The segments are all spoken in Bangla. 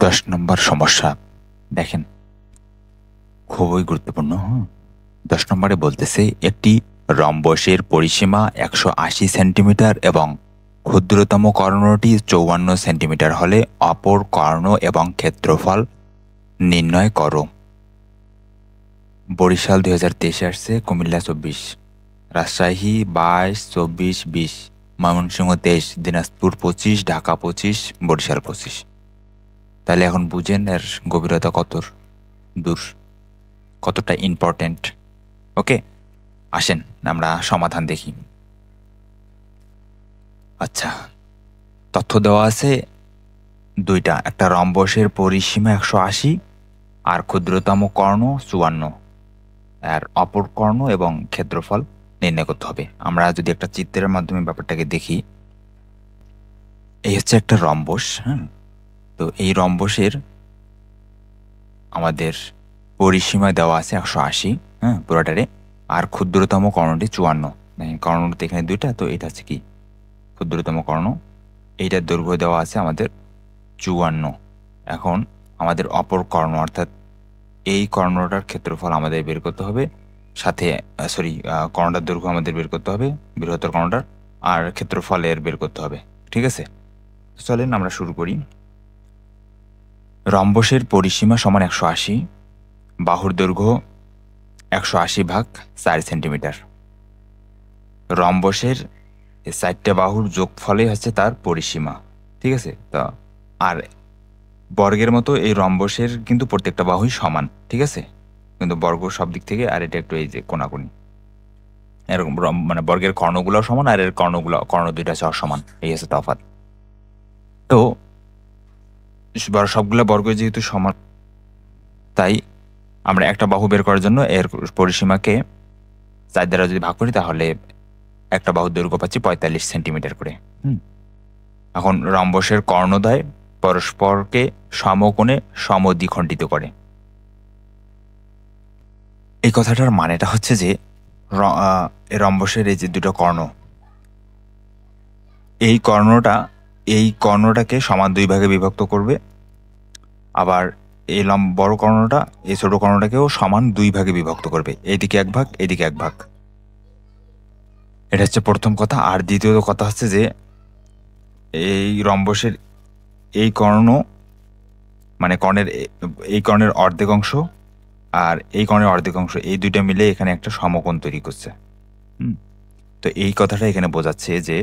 10 নম্বর সমস্যা দেখেন, খুবই গুরুত্বপূর্ণ। 10 নম্বরে বলতেছে একটি রম্বসের পরিসীমা 180 সেন্টিমিটার এবং ক্ষুদ্রতম কর্ণটি 54 সেন্টিমিটার হলে অপর কর্ণ এবং ক্ষেত্রফল নির্ণয় করো। বরিশাল 2023 আসছে, কুমিল্লা 24, রাজশাহী 22, 24, 20, ময়মনসিংহ 23, দিনাজপুর 25, ঢাকা 25, বরিশাল 25। তাহলে এখন বুঝেন এর গভীরতা কত দূর, কতটা ইম্পর্টেন্ট। ওকে, আসেন আমরা সমাধান দেখি। আচ্ছা, তথ্য দেওয়া আছে দুইটা, একটা রম্বসের পরিসীমা 180 আর ক্ষুদ্রতম কর্ণ 54, আর অপর কর্ণ এবং ক্ষেত্রফল নির্ণয় করতে হবে। আমরা যদি একটা চিত্রের মাধ্যমে ব্যাপারটাকে দেখি, এই হচ্ছে একটা রম্বস। তো এই রম্বসের আমাদের পরিসীমা দেওয়া আছে 180, পুরোটারে, আর ক্ষুদ্রতম কর্ণটি 54। কর্ণটি এখানে দুইটা, তো এটা হচ্ছে কি ক্ষুদ্রতম কর্ণ। এইটার দৈর্ঘ্য দেওয়া আছে আমাদের 54। এখন আমাদের অপর কর্ণ অর্থাৎ এই কর্ণটার ক্ষেত্রফল আমাদের বের করতে হবে, সাথে কর্ণটার দৈর্ঘ্য আমাদের বের করতে হবে, বৃহত্তর কর্ণটার, আর ক্ষেত্রফলের বের করতে হবে। ঠিক আছে, চলেন আমরা শুরু করি। রম্বসের পরিসীমা সমান 180, বাহুর দৈর্ঘ্য 180/4 সেন্টিমিটার। রম্বসের 4টে বাহুর যোগফলই হচ্ছে তার পরিসীমা। ঠিক আছে, তো আর বর্গের মতো এই রম্বসের কিন্তু প্রত্যেকটা বাহুই সমান। ঠিক আছে, কিন্তু বর্গ সব দিক থেকে, আর এটা একটু এই যে কোনাকুনি এরকম, মানে বর্গের কর্ণগুলো সমান আর এর কর্ণ দুইটা হচ্ছে অসমান, এই হচ্ছে তফাৎ। তো সবগুলো বর্গ যেহেতু সমান, তাই আমরা একটা বাহু বের করার জন্য এর পরিসীমাকে 4 দ্বারা যদি ভাগ করি, তাহলে একটা বাহুর দৈর্ঘ্য পাচ্ছি 45 সেন্টিমিটার করে। এখন রম্বসের কর্ণদ্বয় পরস্পরকে সমকোণে সমদ্বিখণ্ডিত করে। এই কথাটার মানেটা হচ্ছে যে রম্বসের এই যে দুটো কর্ণ, এই কর্ণটাকে সমান 2 ভাগে বিভক্ত করবে, আবার এই বড় কর্ণটা এই ছোট কর্ণটাকেও সমান 2 ভাগে বিভক্ত করবে, এদিকে 1 ভাগ এদিকে 1 ভাগ। এটা হচ্ছে প্রথম কথা। আর দ্বিতীয়ত কথা হচ্ছে যে এই রম্বসের এই কর্ণ, মানে এই কর্ণের অর্ধেক অংশ আর এই কর্ণের অর্ধেক অংশ, এই দুইটা মিলে এখানে একটা সমকোণ তৈরি করছে। তো এই কথাটা এখানে বোঝাচ্ছে যে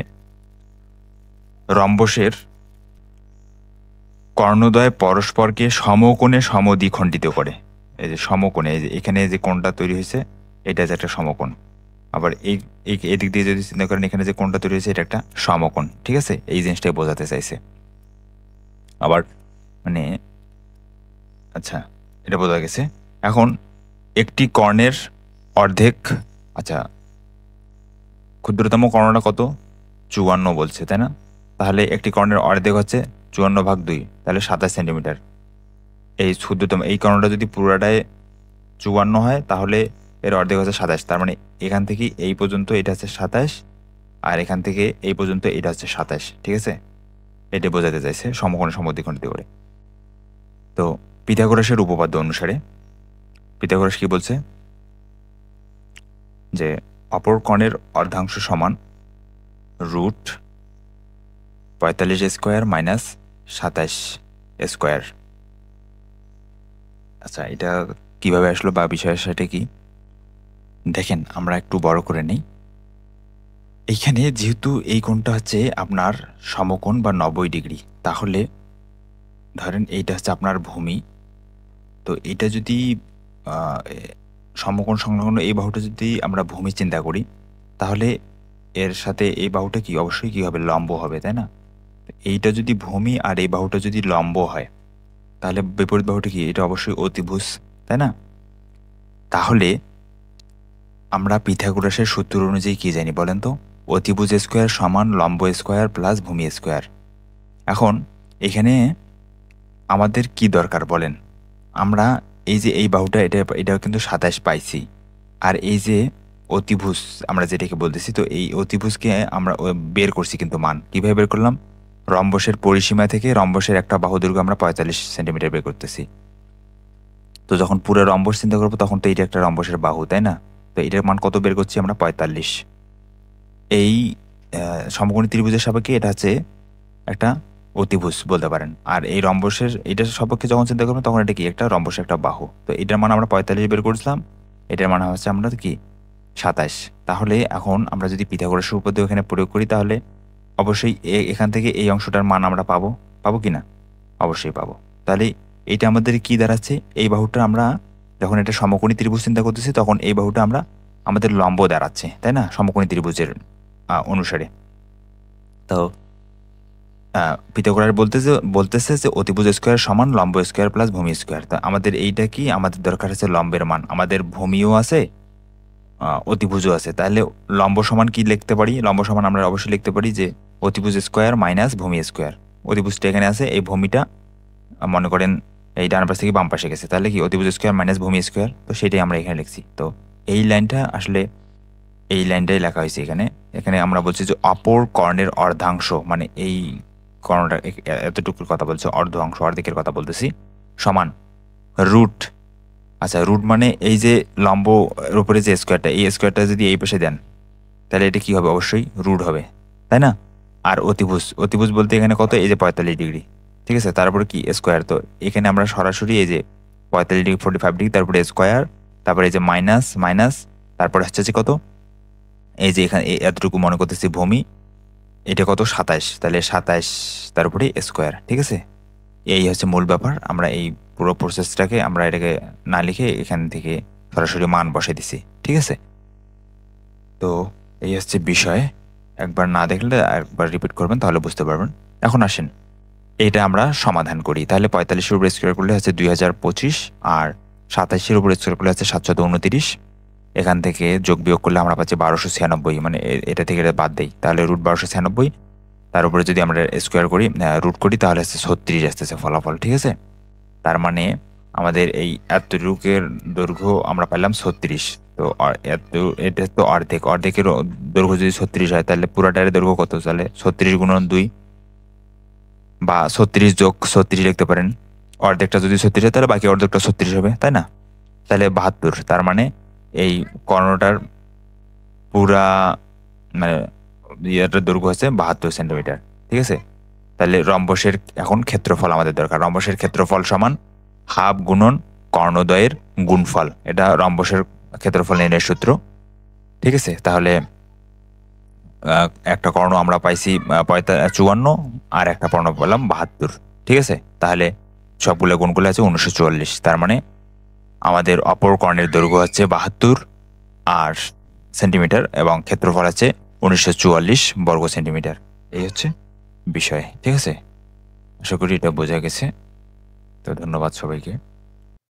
রম্বসের কর্ণদ্বয় পরস্পরকে সমকোণে সমদ্বিখণ্ডিত করে। এই যে সমকোণে, এই যে এখানে যে কোণটা তৈরি হয়েছে, এটা যে একটা সমকোণ। আবার এদিক দিয়ে যদি চিন্তা করেন, এখানে যে কোণটা তৈরি হয়েছে, এটা একটা সমকোণ। ঠিক আছে, এই জিনিসটাই বোঝাতে চাইছে। আবার মানে আচ্ছা, এটা বোঝা গেছে। এখন একটি কর্ণের অর্ধেক, আচ্ছা ক্ষুদ্রতম কর্ণটা কত? 54 বলছে, তাই না? তাহলে একটি কর্ণের অর্ধেক হচ্ছে 54/2, তাহলে 27 সেন্টিমিটার। এই ক্ষুদ্রতম এই কর্ণটা যদি পুরোটায় 54 হয়, তাহলে এর অর্ধেক হচ্ছে 27। তার মানে এখান থেকে এই পর্যন্ত এটা হচ্ছে 27, আর এখান থেকে এই পর্যন্ত এটা হচ্ছে 27। ঠিক আছে, এটা বোঝাতে চাইছে সমকোণে সমদ্বিখণ্ডিত করে। তো পিথাগোরাসের উপপাদ্য অনুসারে পিথাগোরাস কি বলছে, যে অপর কর্ণের অর্ধাংশ সমান √45² মাইনাস 27²। আচ্ছা, এটা কিভাবে আসলো বা বিষয়ের সাথে কি দেখেন, আমরা একটু বড় করে নেই। এইখানে যেহেতু এই কোণটা হচ্ছে আপনার সমকোণ বা 90 ডিগ্রি, তাহলে ধরেন এইটা হচ্ছে আপনার ভূমি। তো এটা যদি সমকোণ সংলগ্ন এই বাহুটা যদি আমরা ভূমি চিন্তা করি, তাহলে এর সাথে এই বাহুটা কি অবশ্যই কি হবে, লম্ব হবে, তাই না? এইটা যদি ভূমি আর এই বাহুটা যদি লম্ব হয়, তাহলে বিপরীত বাহুটা কি, এটা অবশ্যই অতিভুজ, তাই না? তাহলে আমরা পিথাগোরাসের সূত্র অনুযায়ী কি জানি বলেন তো? অতিভুজ স্কোয়ার সমান লম্ব স্কোয়ার প্লাস ভূমি স্কোয়ার। এখন এখানে আমাদের কি দরকার বলেন? আমরা এই যে এই বাহুটা, এটাও কিন্তু 27 পাইছি, আর এই যে অতিভুজ আমরা যেটাকে বলতেছি, তো এই অতিভুজকে আমরা বের করছি, কিন্তু মান কিভাবে বের করলাম? রম্বসের পরিসীমা থেকে রম্বসের একটা বাহু দৈর্ঘ্য আমরা 45 সেন্টিমিটার বের করতেছি। তো যখন পুরো রম্বস চিন্তা করবো তখন তো এইটা একটা রম্বসের বাহু, তাই না? তো এটার মান কত বের করছি আমরা? 45। এই সমকোণী ত্রিভুজের সাপেক্ষে এটা হচ্ছে একটা অতিভুজ বলতে পারেন। আর এই রম্বসের এটার সপক্ষে যখন চিন্তা করবেন তখন এটা কি একটা রম্বসের একটা বাহু। তো এটার মান আমরা 45 বের করেছিলাম, এটার মান হচ্ছে আমরা কি 27। তাহলে এখন আমরা যদি পিথাগোরাসের উপপাদ্য এখানে প্রয়োগ করি তাহলে অবশ্যই এখান থেকে এই অংশটার মান আমরা পাবো কি না? অবশ্যই পাবো। তাহলে এটা আমাদের কি দাঁড়াচ্ছে? এই বাহুটা আমরা যখন এটা সমকোণী ত্রিভুজ চিন্তা করতেছি তখন এই বাহুটা আমরা আমাদের লম্ব দাঁড়াচ্ছে, তাই না? সমকোণী ত্রিভুজের অনুসারে। তো পিথাগোরাস বলতেছে যে অতিভুজ স্কোয়ার সমান লম্ব স্কোয়ার প্লাস ভূমি স্কোয়ার। তা আমাদের এইটা কি? আমাদের দরকার আছে লম্বের মান। আমাদের ভূমিও আছে, অতিভুজও আছে। তাহলে লম্ব সমান কি লিখতে পারি? লম্ব সমান আমরা অবশ্যই লিখতে পারি যে অতিভুজ স্কোয়ার মাইনাস ভূমি স্কোয়ার। অতিভুজটা এখানে আছে, এই ভূমিটা মনে করেন এই ডান পাশ থেকে বাম পাশে গেছে, তাহলে কি অতিভুজ স্কোয়ার মাইনাস ভূমি স্কোয়ার। তো সেটাই আমরা এখানে লিখছি। তো এই লাইনটা আসলে এই লাইনটাই লেখা হয়েছে এখানে। এখানে আমরা বলছি যে অপর কর্ণের অর্ধাংশ, মানে এই কর্ণটা এতটুকুর কথা বলছে, অর্ধাংশ অর্ধেকের কথা বলতেছি, সমান রুট। আচ্ছা, রুট মানে এই যে লম্ব এর উপরে যে স্কোয়ারটা, এই স্কোয়ারটা যদি এই পাশে দেন তাহলে এটা কি হবে? অবশ্যই রুট হবে, তাই না? আর অতিভুজ বলতে এখানে কত? এই যে 45 ডিগ্রি, ঠিক আছে? তারপরে কি স্কোয়ার। তো এখানে আমরা সরাসরি এই যে 45 ডিগ্রি 45 ডিগ্রি তারপরে স্কোয়ার, তারপরে এই যে মাইনাস মাইনাস, তারপরে হচ্ছে যে কত? এই যে এখানে এতটুকু মনে করতেছি ভূমি, এটা কত? 27। তাহলে 27 তারপরে স্কোয়ার, ঠিক আছে? এই হচ্ছে মূল ব্যাপার। আমরা এই পুরো প্রসেসটাকে আমরা এটাকে না লিখে এখান থেকে সরাসরি মান বসে দিছি, ঠিক আছে? তো এই হচ্ছে বিষয়। একবার না দেখলে একবার রিপিট করবেন তাহলে বুঝতে পারবেন। এখন আসেন এটা আমরা সমাধান করি। তাহলে 45-এর উপরে স্কোয়ার করলে হচ্ছে 2025, আর 27-এর উপরে স্কোয়ার করলে হচ্ছে 729। এখান থেকে যোগ বিয়োগ করলে আমরা পাচ্ছি 1296, মানে এটা থেকে এটা বাদ দেই তাহলে রুট 1296। তার উপরে যদি আমরা স্কোয়ার করি, রুট করি, তাহলে হচ্ছে 36 আসতেছে ফলাফল, ঠিক আছে? তার মানে আমাদের এই এতটুকের দৈর্ঘ্য আমরা পেলাম 36। তো এটা তো অর্ধেকের দৈর্ঘ্য যদি 36 হয় তাহলে পুরাটার দৈর্ঘ্য কত? তাহলে 36 গুণন 2 বা 36 যোগ 36 লিখতে পারেন। অর্ধেকটা যদি 36 হয় তাহলে বাকি অর্ধেকটা 36 হবে, তাই না? তাহলে 72। তার মানে এই কর্ণটার পুরা মানে ইয়েটার দৈর্ঘ্য হচ্ছে 72 সেন্টিমিটার, ঠিক আছে? তাহলে রম্বসের এখন ক্ষেত্রফল আমাদের দরকার। রম্বসের ক্ষেত্রফল সমান হাফ গুণন কর্ণদ্বয়ের গুণফল। এটা রম্বসের ক্ষেত্রফল নির্ণয়ের সূত্র, ঠিক আছে? তাহলে একটা কর্ণ আমরা পাইছি 54 আর একটা কর্ণ পেলাম 72, ঠিক আছে? তাহলে সবগুলো গুণগুলো আছে 1944। তার মানে আমাদের অপর কর্ণের দৈর্ঘ্য হচ্ছে 72 আর সেন্টিমিটার এবং ক্ষেত্রফল আছে 1944 বর্গ সেন্টিমিটার। এই হচ্ছে বিষয়, ঠিক আছে? আশা করি এটা বোঝা গেছে। তো ধন্যবাদ সবাইকে।